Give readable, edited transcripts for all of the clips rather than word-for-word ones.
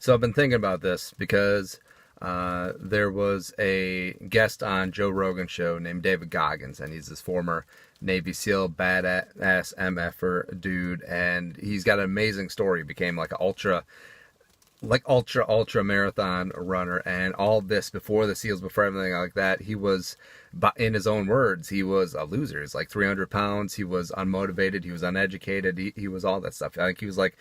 So I've been thinking about this because there was a guest on Joe Rogan's show named David Goggins, and he's this former Navy SEAL, badass MFer dude, and he's got an amazing story. He became like an ultra marathon runner, and all this before the SEALs, before everything like that, he was, in his own words, he was a loser. He's like 300 pounds. He was unmotivated. He was uneducated. He was all that stuff. I think he was like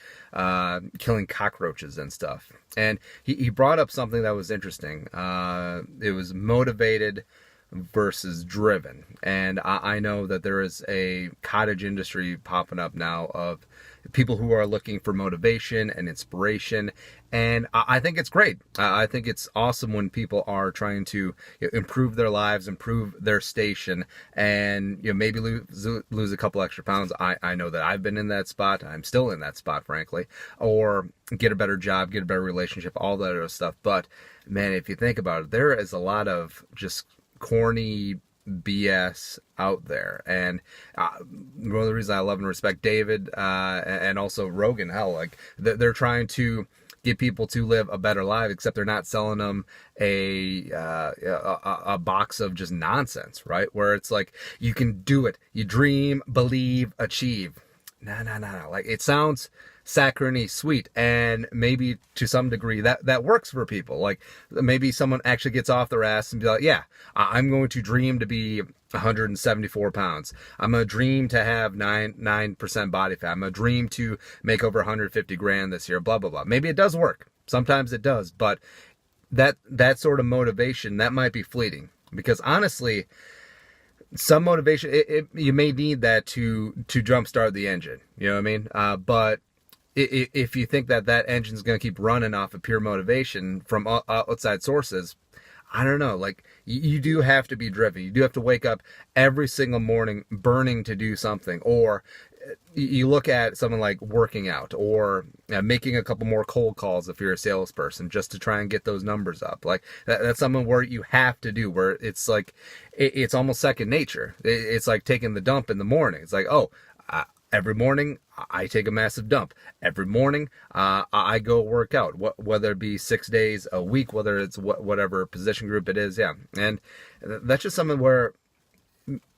killing cockroaches and stuff. And he brought up something that was interesting. It was motivated versus driven. And I know that there is a cottage industry popping up now of people who are looking for motivation and inspiration. And I think it's great. I think it's awesome when people are trying to improve their lives, improve their station, and maybe lose a couple extra pounds. I know that I've been in that spot. I'm still in that spot, frankly. Or get a better job, get a better relationship, all that other stuff. But man, if you think about it, there is a lot of just corny BS out there. And one of the reasons I love and respect David and also Rogan, hell, like they're trying to get people to live a better life, except they're not selling them a box of just nonsense, right? Where it's like, you can do it, you dream, believe, achieve. No. Like, it sounds saccharine sweet, and maybe to some degree that works for people. Like, maybe someone actually gets off their ass and be like, yeah, I'm going to dream to be 174 pounds. I'm going to dream to have 9% body fat. I'm going to dream to make over 150 grand this year, blah, blah, blah. Maybe it does work. Sometimes it does, but that sort of motivation, that might be fleeting, because honestly, some motivation, you may need that to jumpstart the engine. You know what I mean? But if you think that engine's going to keep running off of pure motivation from outside sources, I don't know. Like, you do have to be driven. You do have to wake up every single morning burning to do something. Or you look at someone like working out, or making a couple more cold calls if you're a salesperson, just to try and get those numbers up. Like, that's something where you have to do, where it's like, it's almost second nature. It's like taking the dump in the morning. It's like, oh, every morning I take a massive dump. Every morning I go work out, whether it be 6 days a week, whether it's whatever position group it is. Yeah. And that's just something where,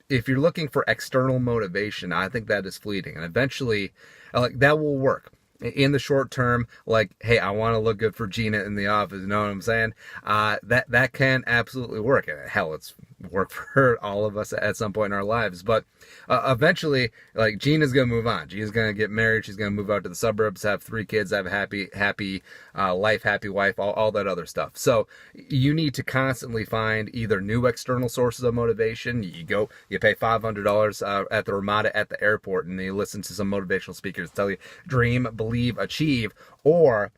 if you're looking for external motivation, I think that is fleeting. And eventually, like, that will work. In the short term, like, hey, I want to look good for Gina in the office, you know what I'm saying? That can absolutely work. And hell, it's worked for all of us at some point in our lives. But eventually, like, Gina's going to move on. Gina's going to get married. She's going to move out to the suburbs, have 3 kids, have a happy life, happy wife, all that other stuff. So you need to constantly find either new external sources of motivation. You pay $500 at the Ramada at the airport, and you listen to some motivational speakers tell you, dream, believe, achieve. Or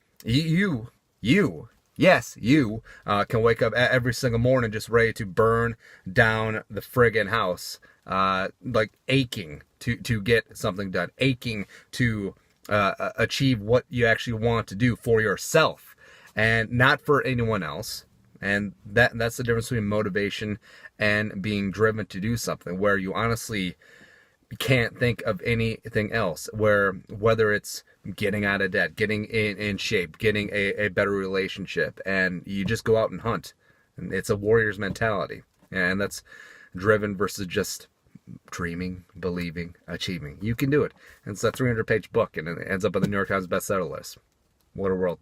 yes, you can wake up every single morning just ready to burn down the friggin' house, like aching to get something done, aching to achieve what you actually want to do for yourself and not for anyone else. And that's the difference between motivation and being driven to do something, where you honestly can't think of anything else, whether it's getting out of debt, getting in shape, getting a better relationship, and you just go out and hunt. And it's a warrior's mentality, and that's driven versus just dreaming, believing, achieving. You can do it. And it's a 300-page book, and it ends up on the New York Times bestseller list. What a world.